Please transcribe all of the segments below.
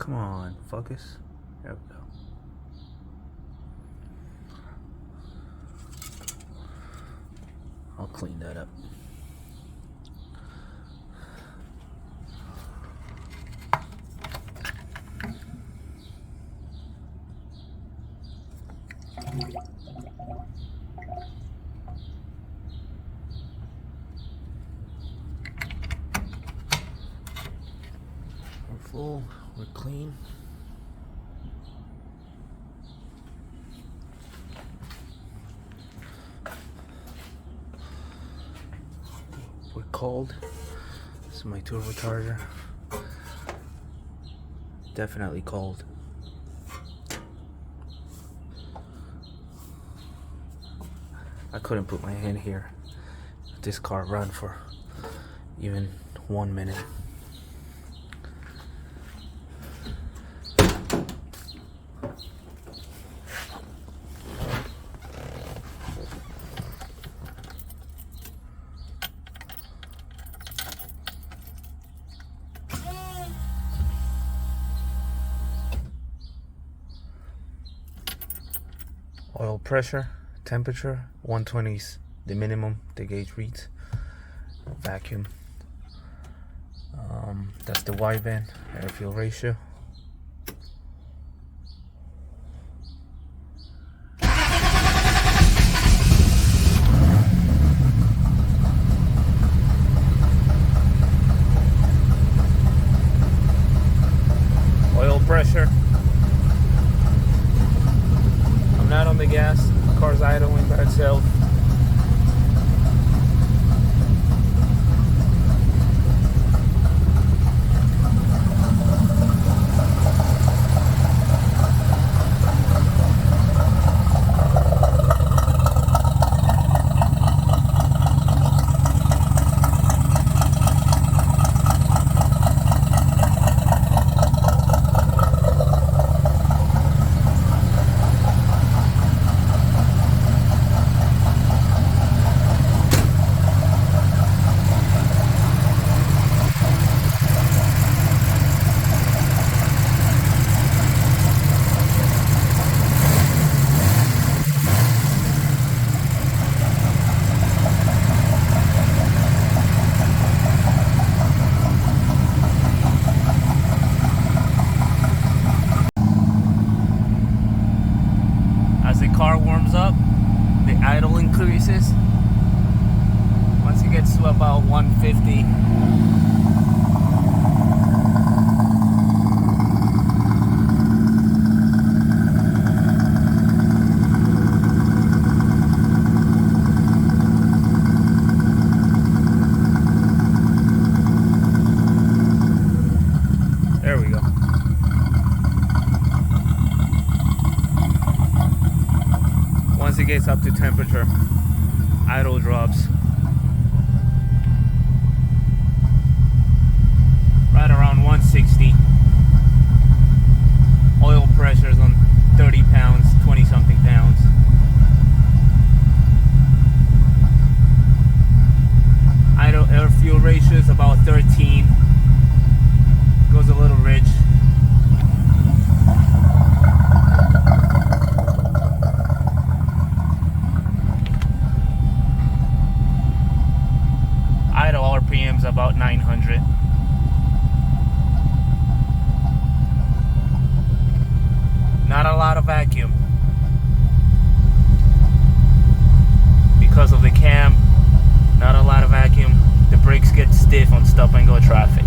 Come on, focus. There we go. I'll clean that up. We're full, we're clean. We're cold. This is my turbocharger. Definitely cold. I couldn't put my hand here. This car ran for even 1 minute. Oil pressure, temperature, 120's the minimum the gauge reads. Vacuum. That's the wideband, air fuel ratio. Oil pressure. I'm not on the gas, the car's idling by itself. As the car warms up, the idle increases. Once it gets to about 150, there we go. Once it gets up to temperature, idle drops right around 160. Oil pressure's on 30 pounds, 20 something pounds. Idle air fuel ratio is about 13. Goes a little rich. Idle RPM's about 900. Not a lot of vacuum. Because of the cam, not a lot of vacuum. The brakes get stiff on stop and go traffic.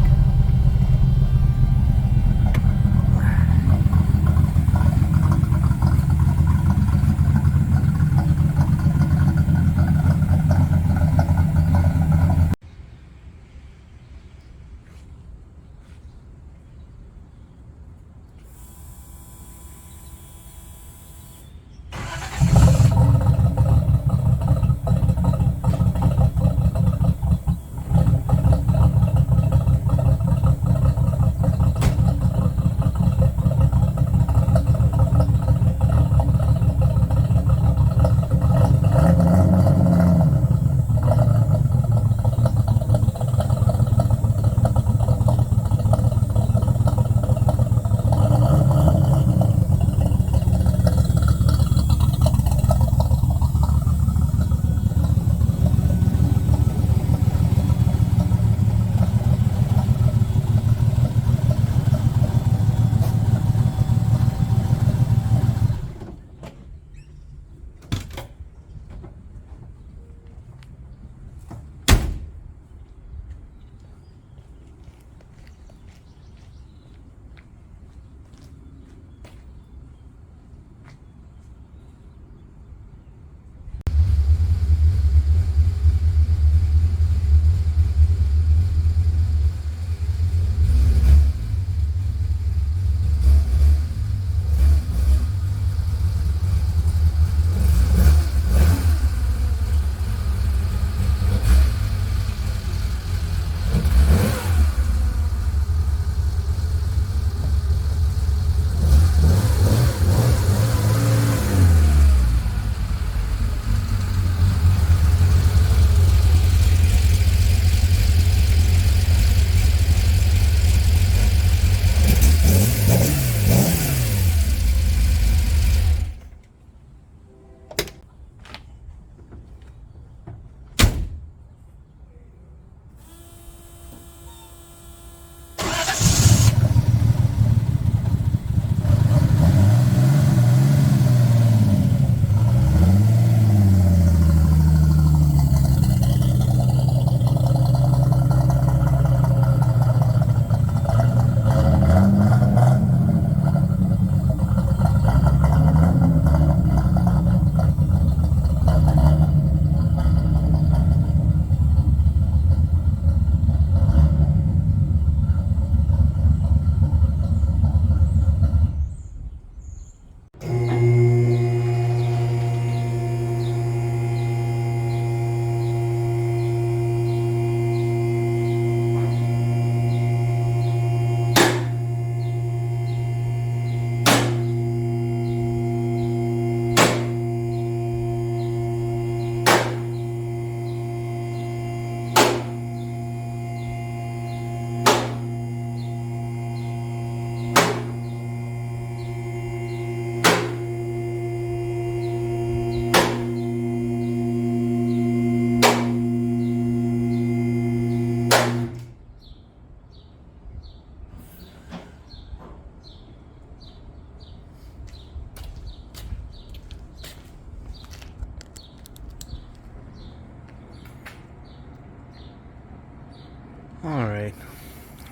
Alright,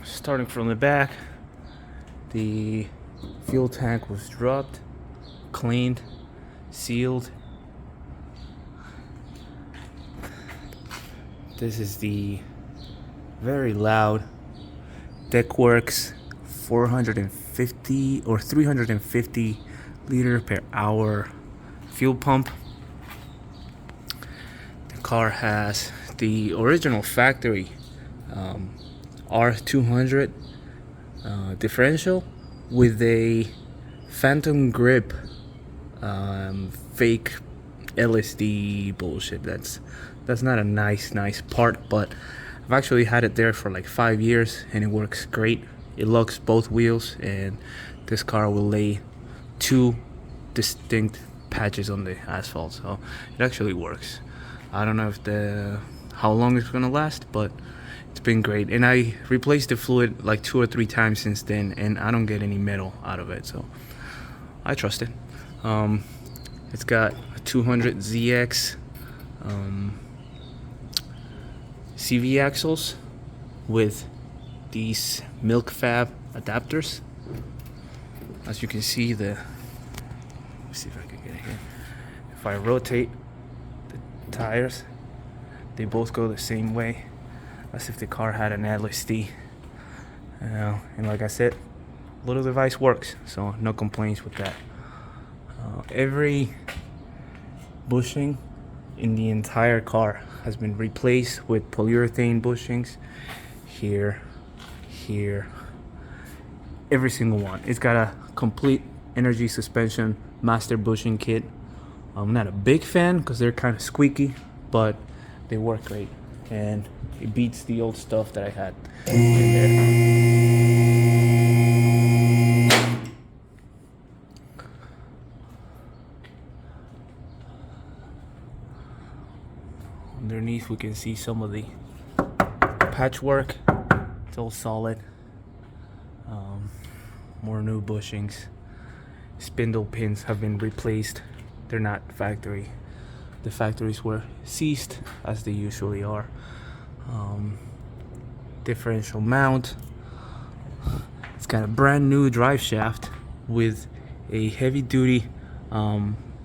starting from the back, the fuel tank was dropped, cleaned, sealed. This is the very loud Deckworks 450 or 350 liter per hour fuel pump. The car has the original factory R200 differential with a phantom grip fake LSD bullshit. That's not a nice part, but I've actually had it there for like 5 years and it works great. It locks both wheels, and this car will lay 2 distinct patches on the asphalt, so it actually works. I don't know how long it's gonna last, but it's been great. And I replaced the fluid like 2 or 3 times since then, and I don't get any metal out of it, so I trust it. It's got a 200ZX CV axles with these milk fab adapters. As you can see, let's see if I can get it here. If I rotate the tires, they both go the same way, as if the car had an LSD. And like I said, little device works, so no complaints with that. Every bushing in the entire car has been replaced with polyurethane bushings. Here, every single one. It's got a complete energy suspension master bushing kit. I'm not a big fan because they're kind of squeaky, but they work great, and it beats the old stuff that I had in there. Underneath we can see some of the patchwork. It's all solid. More new bushings. Spindle pins have been replaced. They're not factory. The factories were ceased, as they usually are. Differential mount. It's got a brand new drive shaft with a heavy duty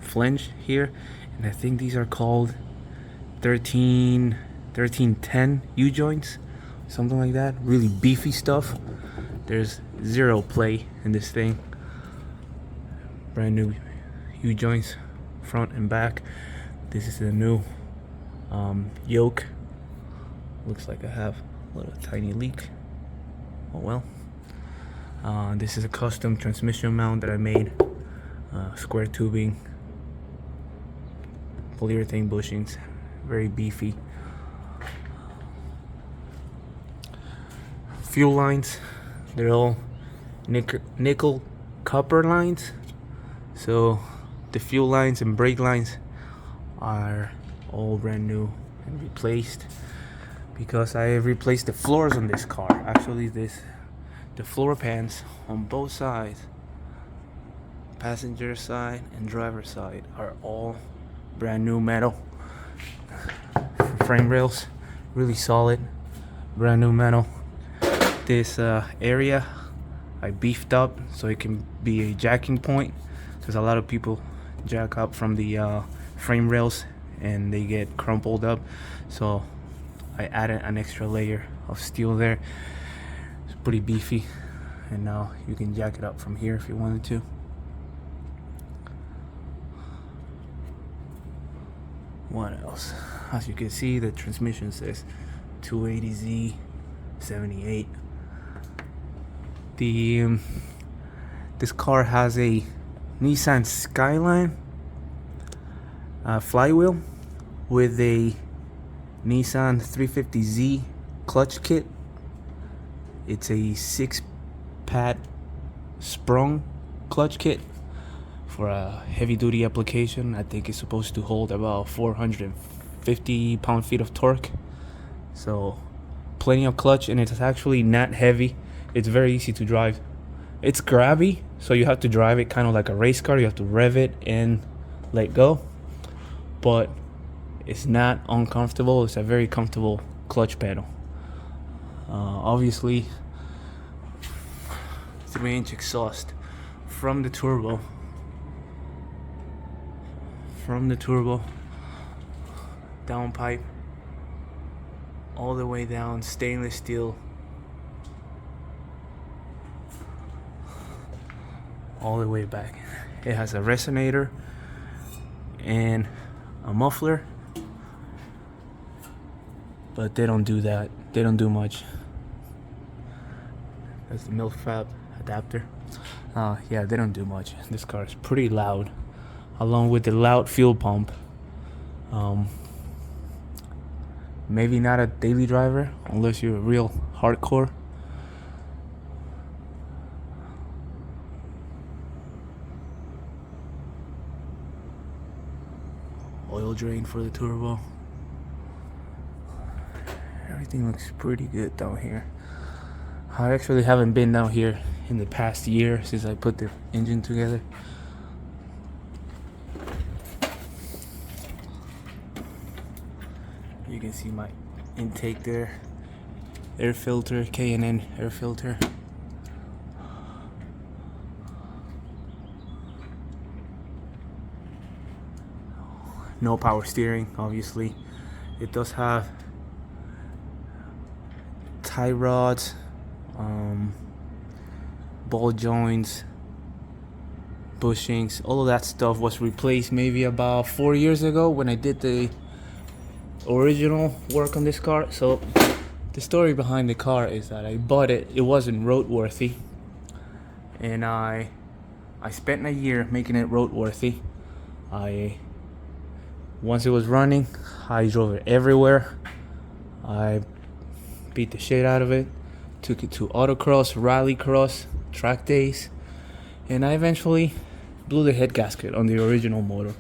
flange here, and I think these are called 1310 U-joints, something like that. Really beefy stuff. There's zero play in this thing. Brand new U-joints, front and back. This is the new yoke. Looks like I have a little tiny leak. Oh well. This is a custom transmission mount that I made. Square tubing, polyurethane bushings, very beefy. Fuel lines, they're all nickel copper lines. So the fuel lines and brake lines are all brand new and replaced, because I have replaced the floors on this car. Actually, the floor pans on both sides, passenger side and driver side, are all brand new metal. Frame rails, really solid, brand new metal. This area I beefed up so it can be a jacking point, because a lot of people jack up from the frame rails and they get crumpled up. So I added an extra layer of steel there. It's pretty beefy, and now you can jack it up from here if you wanted to. What else? As you can see, the transmission says 280Z 78. This car has a Nissan Skyline flywheel with a Nissan 350Z clutch kit. It's a 6-pad sprung clutch kit for a heavy duty application. I think it's supposed to hold about 450 pound-feet of torque, so plenty of clutch, and it's actually not heavy. It's very easy to drive. It's grabby, so you have to drive it kind of like a race car. You have to rev it and let go, but it's not uncomfortable. It's a very comfortable clutch pedal. Obviously, 3-inch exhaust from the turbo. Downpipe all the way down, stainless steel all the way back. It has a resonator and a muffler, but they don't do that. They don't do much. That's the milk fab adapter. Yeah, they don't do much. This car is pretty loud, along with the loud fuel pump. Maybe not a daily driver unless you're a real hardcore. Oil drain for the turbo. Everything looks pretty good down here. I actually haven't been down here in the past year since I put the engine together. You can see my intake there. Air filter, K&N air filter. No power steering, obviously. It does have tie rods, ball joints, bushings. All of that stuff was replaced maybe about 4 years ago when I did the original work on this car. So the story behind the car is that I bought it. It wasn't roadworthy, and I spent a year making it roadworthy. Once it was running, I drove it everywhere. I beat the shit out of it, took it to autocross, rallycross, track days, and I eventually blew the head gasket on the original motor.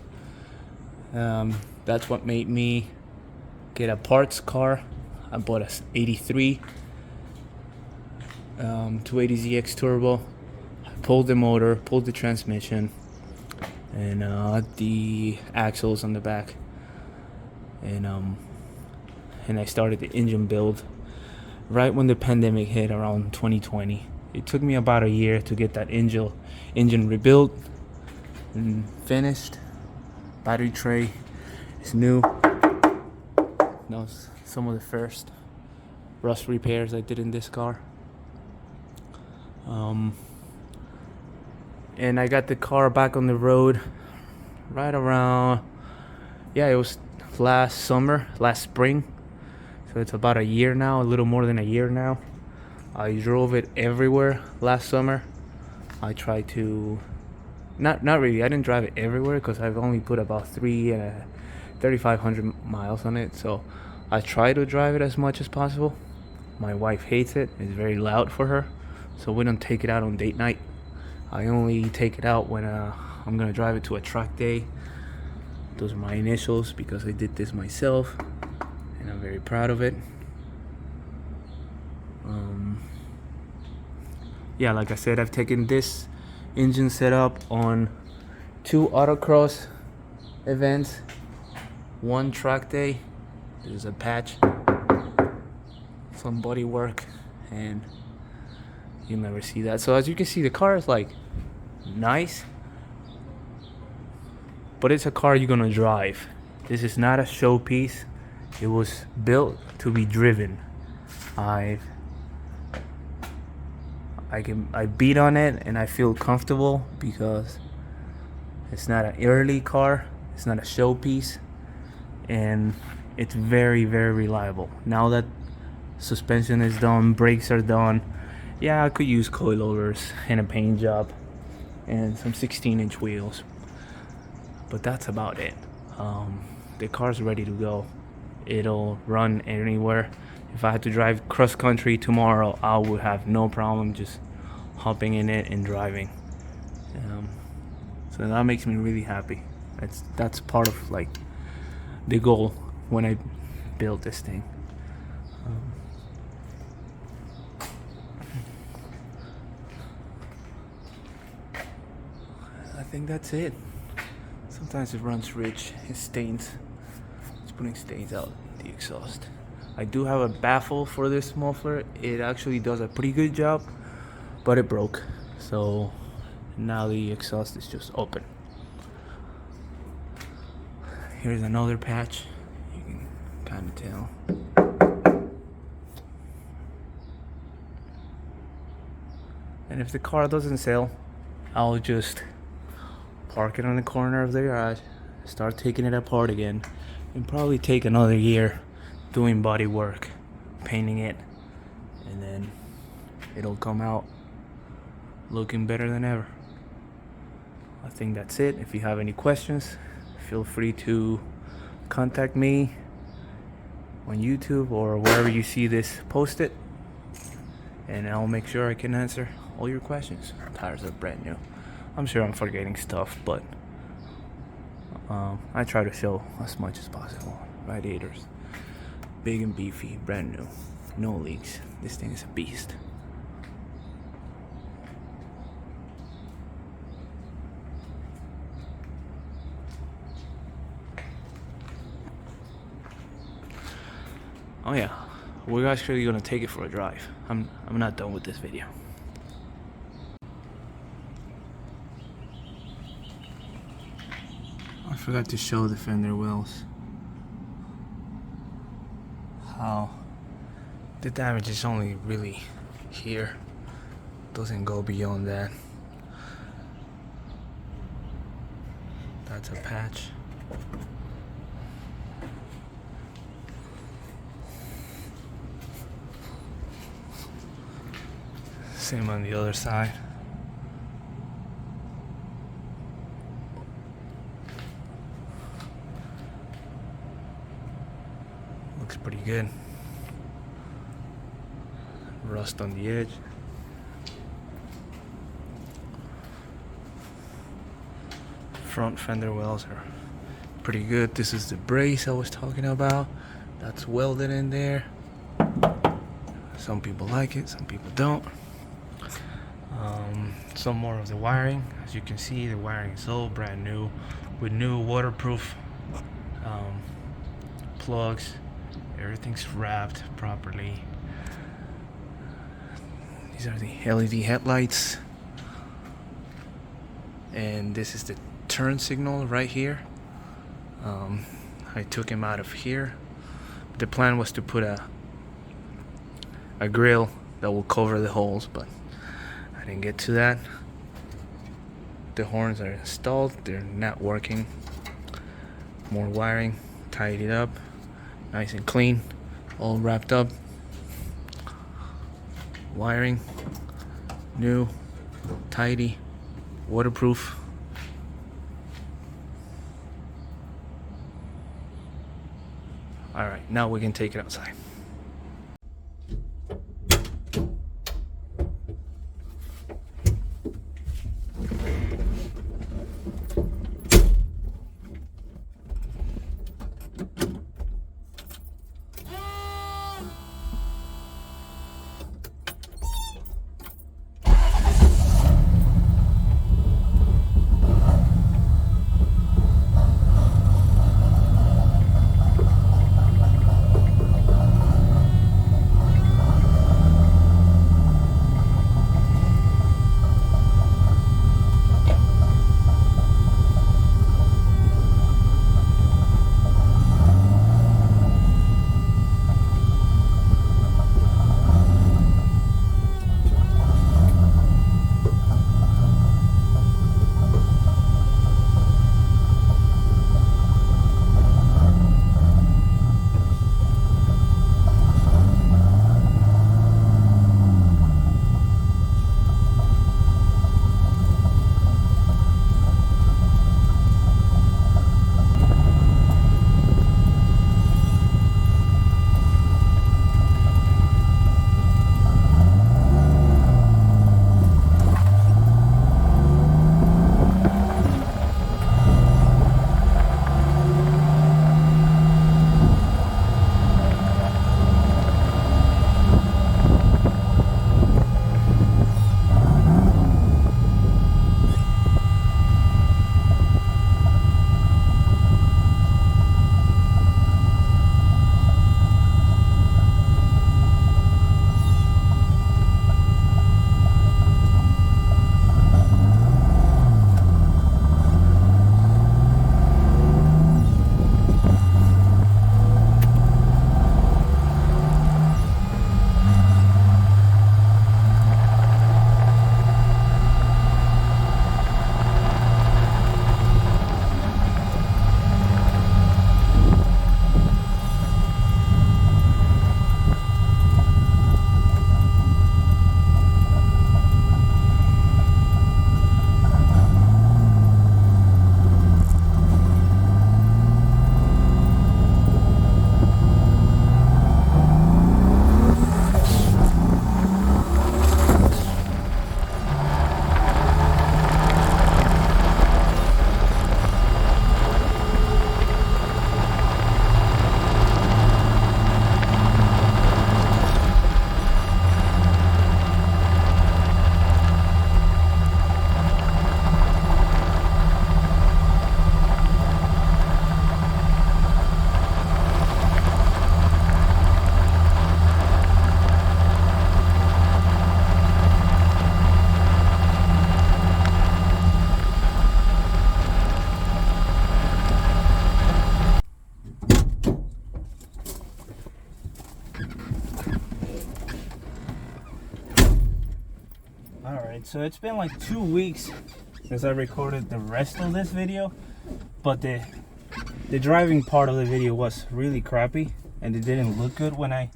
That's what made me get a parts car. I bought a 83 280ZX turbo. I pulled the motor, pulled the transmission, and the axles on the back, and I started the engine build right when the pandemic hit around 2020. It took me about a year to get that engine rebuilt and finished. Battery tray is new. That was some of the first rust repairs I did in this car. And I got the car back on the road right around, it was last spring. So it's about a year now, a little more than a year now. I drove it everywhere last summer. I tried to, not really, I didn't drive it everywhere because I've only put about 3,500 miles on it. So I try to drive it as much as possible. My wife hates it. It's very loud for her. So we don't take it out on date night. I only take it out when I'm gonna drive it to a track day. Those are my initials because I did this myself, and I'm very proud of it. Like I said, I've taken this engine setup on 2 autocross events, 1 track day. There's a patch, some body work, and you'll never see that. So as you can see, the car is like nice, but it's a car you're gonna drive. This is not a showpiece. It was built to be driven. I beat on it and I feel comfortable because it's not an early car. It's not a showpiece, and it's very, very reliable. Now that suspension is done, brakes are done, I could use coilovers and a paint job and some 16-inch wheels, but that's about it. The car's ready to go. It'll run anywhere. If I had to drive cross country tomorrow, I would have no problem just hopping in it and driving. So that makes me really happy. That's part of like the goal when I built this thing. I think that's it. Sometimes it runs rich. It stains. It's putting stains out the exhaust. I do have a baffle for this muffler. It actually does a pretty good job, but it broke. So now the exhaust is just open. Here's another patch. You can kind of tell. And if the car doesn't sell, I'll just park it on the corner of the garage, start taking it apart again, and probably take another year doing body work, painting it, and then it'll come out looking better than ever. I think that's it. If you have any questions, feel free to contact me on YouTube or wherever you see this posted, and I'll make sure I can answer all your questions. Tires are brand new. I'm sure I'm forgetting stuff, but I try to show as much as possible. Radiators, big and beefy, brand new, no leaks. This thing is a beast. Oh yeah, we're actually gonna take it for a drive. I'm not done with this video. I forgot to show the fender wells. How the damage is only really here. Doesn't go beyond that. That's a patch. Same on the other side. Looks pretty good. Rust on the edge. Front fender wells are pretty good. This is the brace I was talking about. That's welded in there. Some people like it, some people don't. Some more of the wiring. As you can see, the wiring is all brand new with new waterproof plugs. Everything's wrapped properly. These are the LED headlights, and this is the turn signal right here. I took him out of here. The plan was to put a grill that will cover the holes, but I didn't get to that. The horns are installed, they're not working. More wiring, tied it up, nice and clean, all wrapped up. Wiring, new, tidy, waterproof. Alright, now we can take it outside. Alright, so it's been like 2 weeks since I recorded the rest of this video, but the driving part of the video was really crappy and it didn't look good when I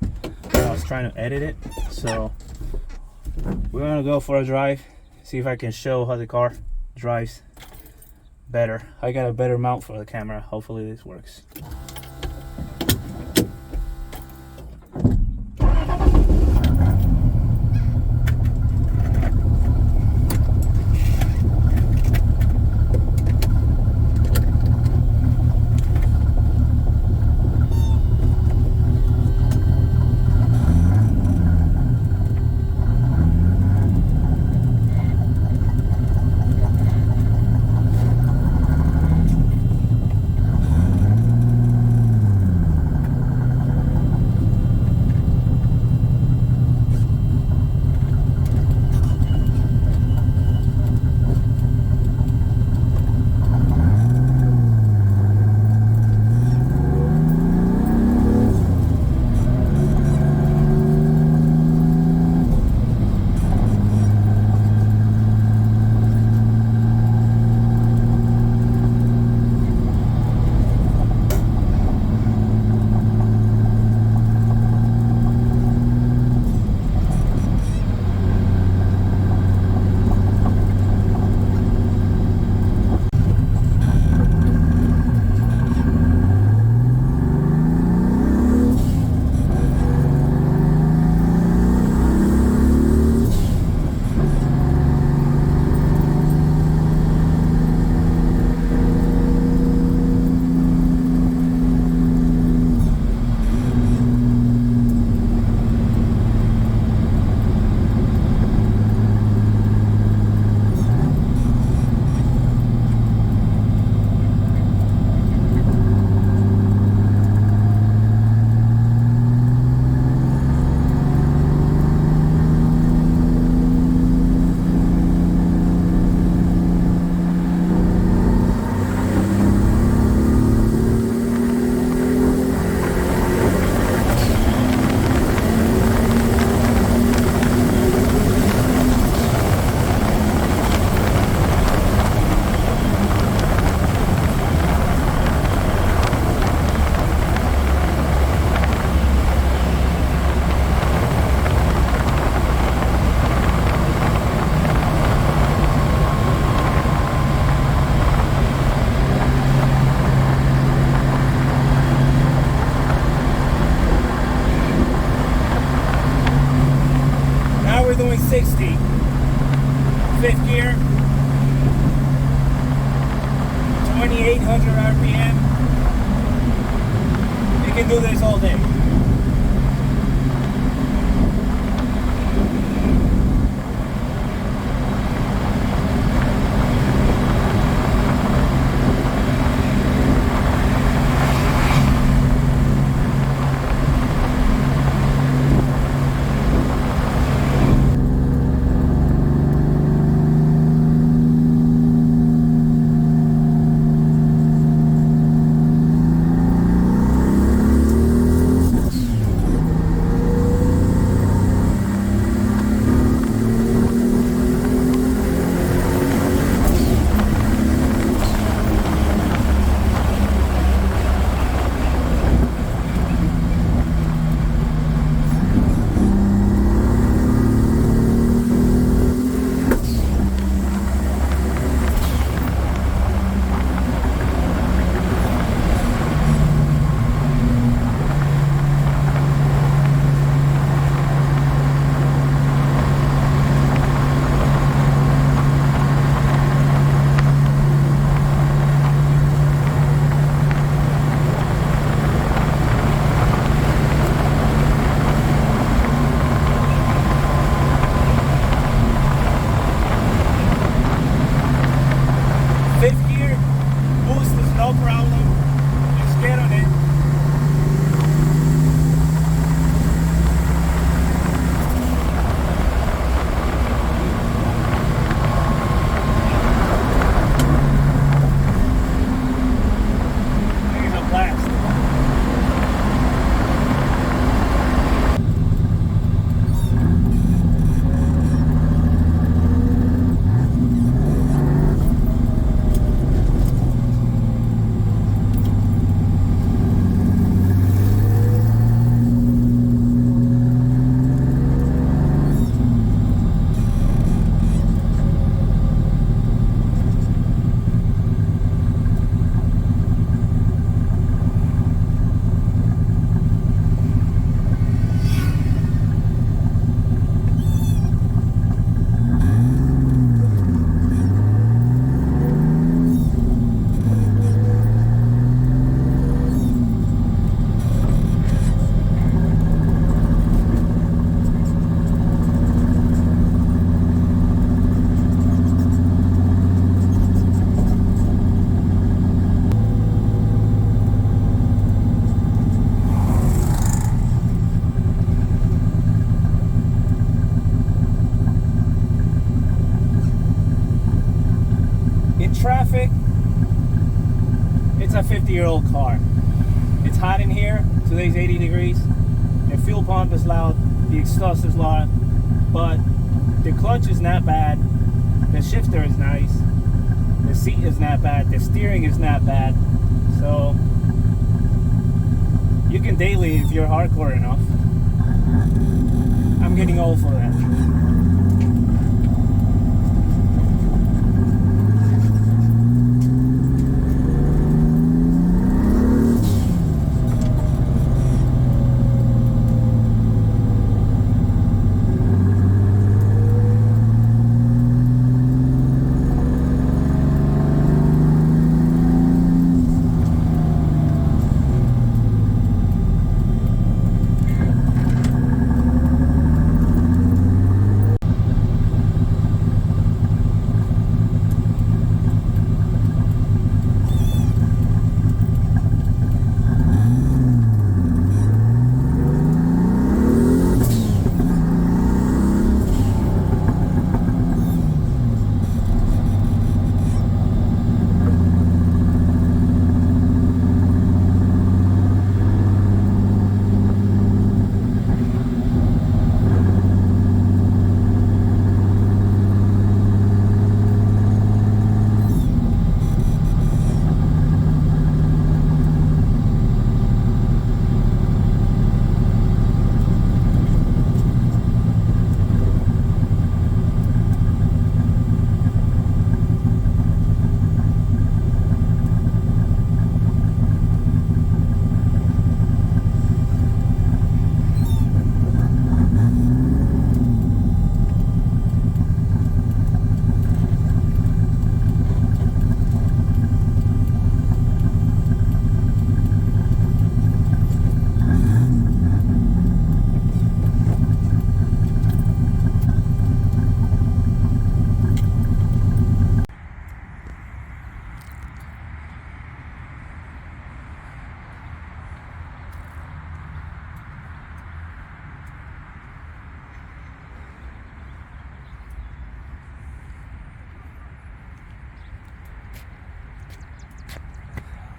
was trying to edit it. So we're gonna go for a drive, see if I can show how the car drives better. I got a better mount for the camera. Hopefully this works. We're doing 60. Fifth gear. 2800 RPM. You can do this all day. perfect, it's a 50-year-old car. It's hot in here. Today's 80 degrees. The fuel pump is loud. The exhaust is loud. But the clutch is not bad. The shifter is nice. The seat is not bad. The steering is not bad. So you can daily if you're hardcore enough. I'm getting old for that.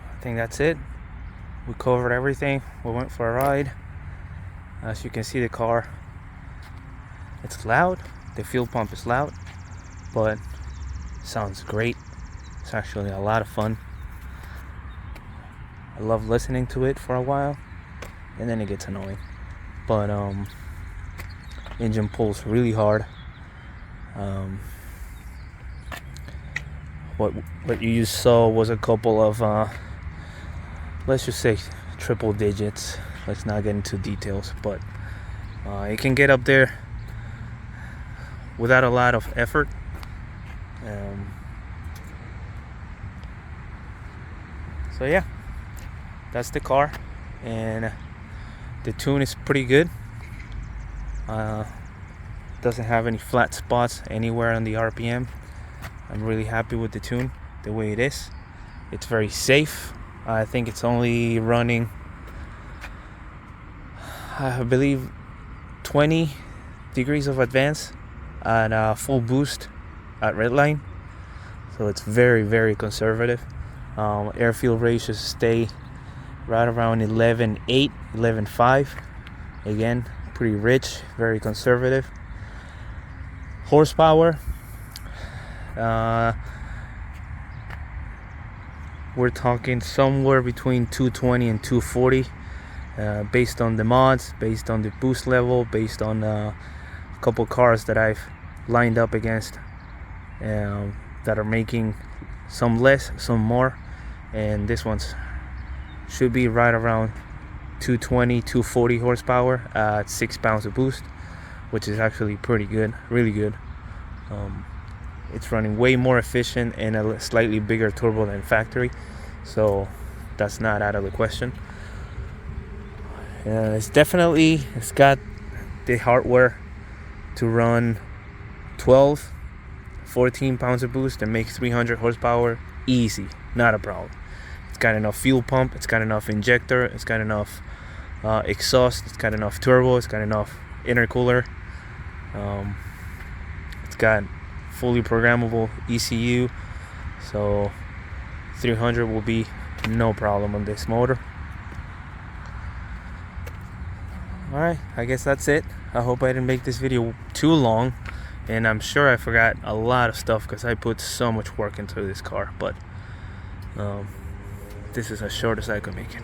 I think that's it. We covered everything. We went for a ride. As you can see, the car, it's loud. The fuel pump is loud, but sounds great. It's actually a lot of fun. I love listening to it for a while, and then it gets annoying. But engine pulls really hard. What you just saw was a couple of let's just say triple digits. Let's not get into details, but it can get up there without a lot of effort. So yeah, that's the car, and the tune is pretty good. Doesn't have any flat spots anywhere on the RPM. I'm really happy with the tune the way it is. It's very safe. I think it's only running, I believe, 20 degrees of advance at full boost at redline. So it's very, very conservative. Air fuel ratios stay right around 11.8, 11.5. Again, pretty rich, very conservative. Horsepower, we're talking somewhere between 220 and 240, based on the mods, based on the boost level, based on a couple cars that I've lined up against that are making some less, some more, and this one's should be right around 220, 240 horsepower at 6 pounds of boost, which is actually pretty good, really good. It's running way more efficient and a slightly bigger turbo than factory, so that's not out of the question. It's got the hardware to run 12, 14 pounds of boost and make 300 horsepower easy, not a problem. It's got enough fuel pump, it's got enough injector, it's got enough exhaust, it's got enough turbo, it's got enough intercooler. It's got fully programmable ECU, so 300 will be no problem on this motor. Alright, I guess that's it. I hope I didn't make this video too long, and I'm sure I forgot a lot of stuff because I put so much work into this car, but this is as short as I could make it.